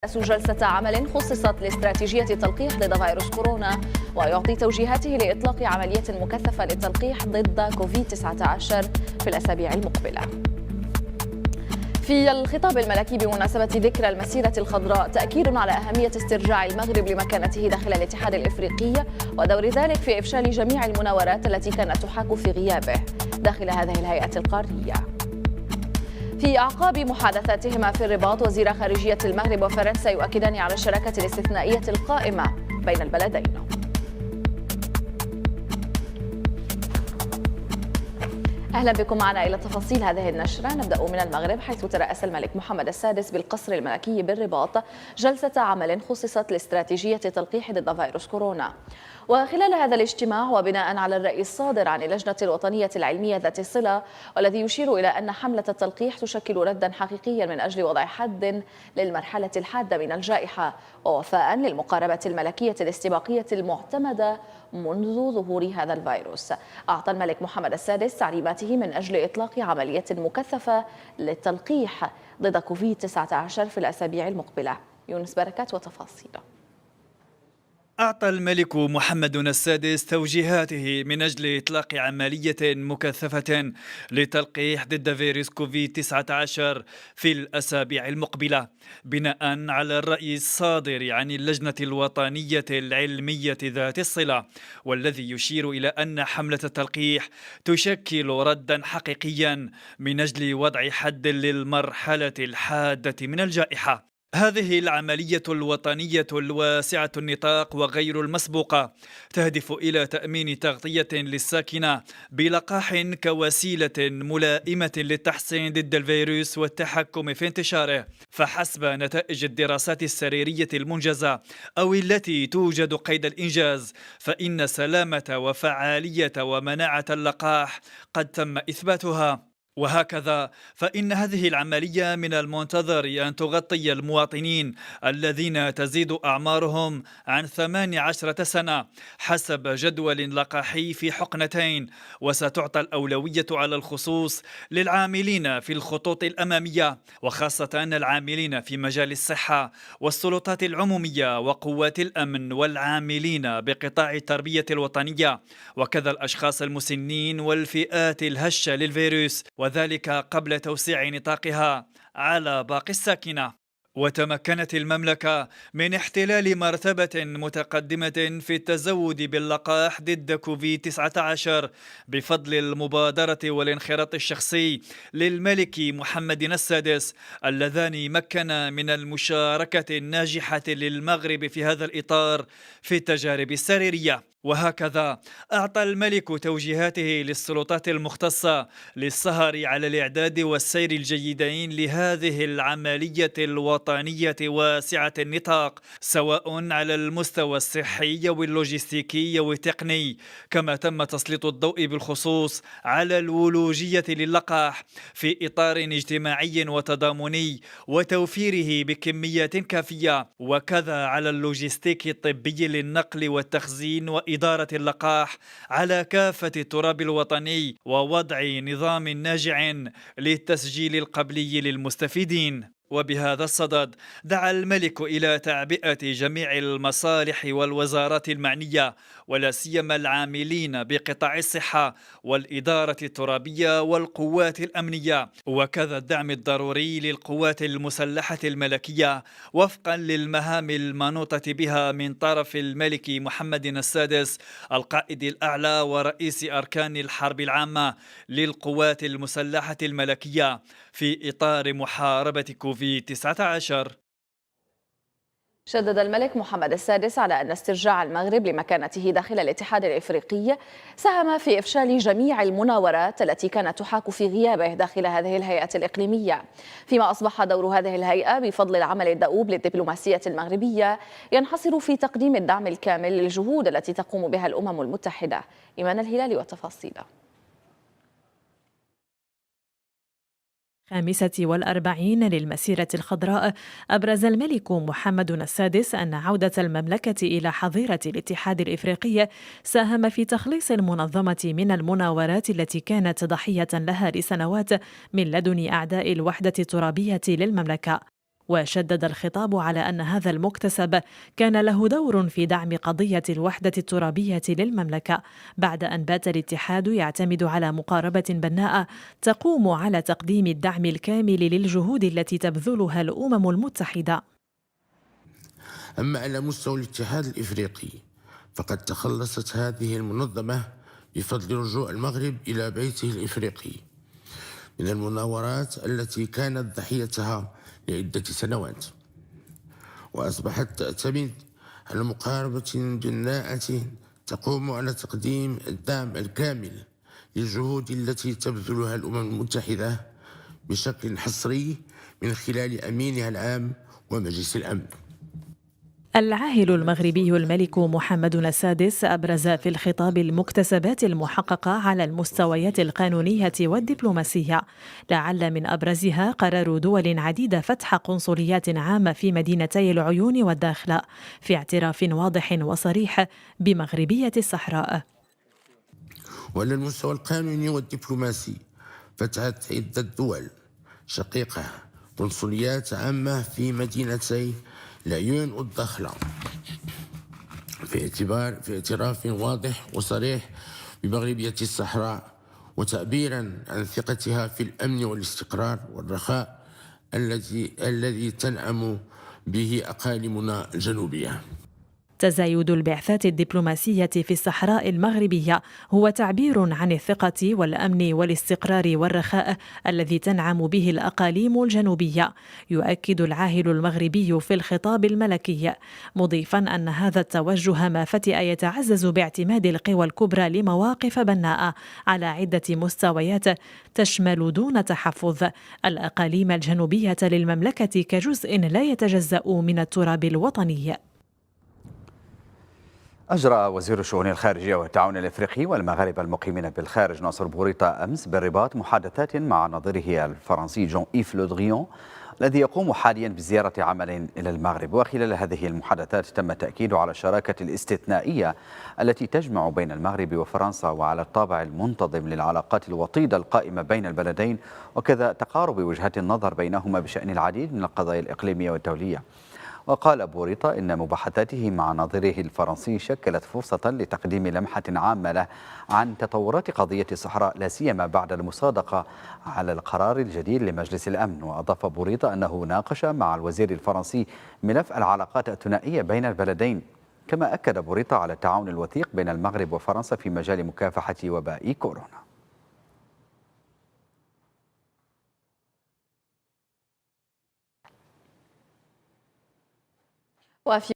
جلسة عمل خصصت لاستراتيجية تلقيح ضد فيروس كورونا، ويعطي توجيهاته لإطلاق عملية مكثفة للتلقيح ضد كوفيد-19 في الأسابيع المقبلة. في الخطاب الملكي بمناسبة ذكرى المسيرة الخضراء تأكيد على أهمية استرجاع المغرب لمكانته داخل الاتحاد الإفريقي ودور ذلك في إفشال جميع المناورات التي كانت تحاك في غيابه داخل هذه الهيئة القارية. في أعقاب محادثاتهما في الرباط، وزير خارجية المغرب وفرنسا يؤكدان على الشراكة الاستثنائية القائمة بين البلدين. أهلا بكم معنا إلى تفاصيل هذه النشرة. نبدأ من المغرب، حيث ترأس الملك محمد السادس بالقصر الملكي بالرباط جلسة عمل خصصت لاستراتيجية تلقيح ضد فيروس كورونا. وخلال هذا الاجتماع، وبناء على الرأي الصادر عن اللجنة الوطنية العلمية ذات الصلة، والذي يشير إلى أن حملة التلقيح تشكل ردا حقيقيا من أجل وضع حد للمرحلة الحادة من الجائحة، ووفاء للمقاربة الملكية الاستباقية المعتمدة منذ ظهور هذا الفيروس، أعطى الملك محمد السادس تعليماته من أجل إطلاق عملية مكثفة للتلقيح ضد كوفيد-19 في الأسابيع المقبلة. يونس بركات وتفاصيله. أعطى الملك محمد السادس توجيهاته من أجل إطلاق عملية مكثفة لتلقيح ضد فيروس كوفيد-19 في الأسابيع المقبلة، بناء على الرأي الصادر عن اللجنة الوطنية العلمية ذات الصلة، والذي يشير إلى أن حملة التلقيح تشكل ردا حقيقيا من أجل وضع حد للمرحلة الحادة من الجائحة. هذه العملية الوطنية الواسعة النطاق وغير المسبوقة تهدف إلى تأمين تغطية للساكنة بلقاح كوسيلة ملائمة للتحصين ضد الفيروس والتحكم في انتشاره. فحسب نتائج الدراسات السريرية المنجزة أو التي توجد قيد الإنجاز، فإن سلامة وفعالية ومناعة اللقاح قد تم إثباتها. وهكذا فإن هذه العملية من المنتظر أن تغطي المواطنين الذين تزيد أعمارهم عن 18 سنة حسب جدول لقاحي في حقنتين، وستعطى الأولوية على الخصوص للعاملين في الخطوط الأمامية، وخاصة العاملين في مجال الصحة والسلطات العمومية وقوات الأمن والعاملين بقطاع التربية الوطنية، وكذا الأشخاص المسنين والفئات الهشة للفيروس، وذلك قبل توسيع نطاقها على باقي الساكنة. وتمكنت المملكة من احتلال مرتبة متقدمة في التزود باللقاح ضد كوفيد-19 بفضل المبادرة والانخراط الشخصي للملك محمد السادس، اللذان مكنا من المشاركة الناجحة للمغرب في هذا الإطار في التجارب السريرية. وهكذا أعطى الملك توجيهاته للسلطات المختصة للسهر على الإعداد والسير الجيدين لهذه العملية الوطنية واسعة النطاق، سواء على المستوى الصحي واللوجستيكي والتقني، كما تم تسليط الضوء بالخصوص على الولوجية للقاح في إطار اجتماعي وتضامني وتوفيره بكميات كافية، وكذا على اللوجستيك الطبي للنقل والتخزين وإدارة اللقاح على كافة التراب الوطني، ووضع نظام ناجع للتسجيل القبلي للمستفيدين. وبهذا الصدد دعا الملك إلى تعبئة جميع المصالح والوزارات المعنية، ولا سيما العاملين بقطاع الصحة والإدارة الترابية والقوات الأمنية، وكذا الدعم الضروري للقوات المسلحة الملكية وفقا للمهام المنوطة بها من طرف الملك محمد السادس القائد الأعلى ورئيس أركان الحرب العامة للقوات المسلحة الملكية في إطار محاربة كوفيد-19. شدد الملك محمد السادس على أن استرجاع المغرب لمكانته داخل الاتحاد الإفريقي ساهم في إفشال جميع المناورات التي كانت تحاك في غيابه داخل هذه الهيئة الإقليمية، فيما أصبح دور هذه الهيئة بفضل العمل الدؤوب للدبلوماسية المغربية ينحصر في تقديم الدعم الكامل للجهود التي تقوم بها الأمم المتحدة. إيمان الهلالي وتفاصيله. 45 للمسيرة الخضراء، أبرز الملك محمد السادس أن عودة المملكة إلى حظيرة الاتحاد الإفريقي ساهم في تخليص المنظمة من المناورات التي كانت ضحية لها لسنوات من لدن أعداء الوحدة الترابية للمملكة. وشدد الخطاب على أن هذا المكتسب كان له دور في دعم قضية الوحدة الترابية للمملكة، بعد أن بات الاتحاد يعتمد على مقاربة بناءة تقوم على تقديم الدعم الكامل للجهود التي تبذلها الأمم المتحدة. أما على مستوى الاتحاد الإفريقي فقد تخلصت هذه المنظمة بفضل رجوع المغرب إلى بيته الإفريقي من المناورات التي كانت ضحيتها لعدة سنوات، وأصبحت تعتمد على مقاربة بناءة تقوم على تقديم الدعم الكامل للجهود التي تبذلها الأمم المتحدة بشكل حصري من خلال أمينها العام ومجلس الأمن. العاهل المغربي الملك محمد السادس أبرز في الخطاب المكتسبات المحققة على المستويات القانونية والدبلوماسية، لعل من أبرزها قرار دول عديدة فتح قنصليات عامة في مدينتي العيون والداخلة، في اعتراف واضح وصريح بمغربية الصحراء. وعلى المستوى القانوني والدبلوماسي فتحت عدة دول شقيقة قنصليات عامة في مدينتي العيون والداخلة في اعتراف واضح وصريح بمغربية الصحراء، وتعبيرا عن ثقتها في الأمن والاستقرار والرخاء الذي تنعم به أقاليمنا الجنوبية. تزايد البعثات الدبلوماسية في الصحراء المغربية هو تعبير عن الثقة والأمن والاستقرار والرخاء الذي تنعم به الأقاليم الجنوبية، يؤكد العاهل المغربي في الخطاب الملكي، مضيفا أن هذا التوجه ما فتئ يتعزز باعتماد القوى الكبرى لمواقف بناءة على عدة مستويات تشمل دون تحفظ الأقاليم الجنوبية للمملكة كجزء لا يتجزأ من التراب الوطني. أجرى وزير الشؤون الخارجية والتعاون الإفريقي والمغاربة المقيمين بالخارج ناصر بوريطة أمس بالرباط محادثات مع نظيره الفرنسي جون إيف لو دريون الذي يقوم حاليا بزيارة عمل إلى المغرب. وخلال هذه المحادثات تم التأكيد على الشراكة الاستثنائية التي تجمع بين المغرب وفرنسا، وعلى الطابع المنتظم للعلاقات الوطيدة القائمة بين البلدين، وكذا تقارب وجهات النظر بينهما بشأن العديد من القضايا الإقليمية والدولية. وقال بوريطة إن مباحثاته مع نظيره الفرنسي شكلت فرصة لتقديم لمحة عامة له عن تطورات قضية الصحراء، لا سيما بعد المصادقة على القرار الجديد لمجلس الأمن. وأضاف بوريطة أنه ناقش مع الوزير الفرنسي ملف العلاقات الثنائية بين البلدين، كما أكد بوريطة على التعاون الوثيق بين المغرب وفرنسا في مجال مكافحة وباء كورونا. وفي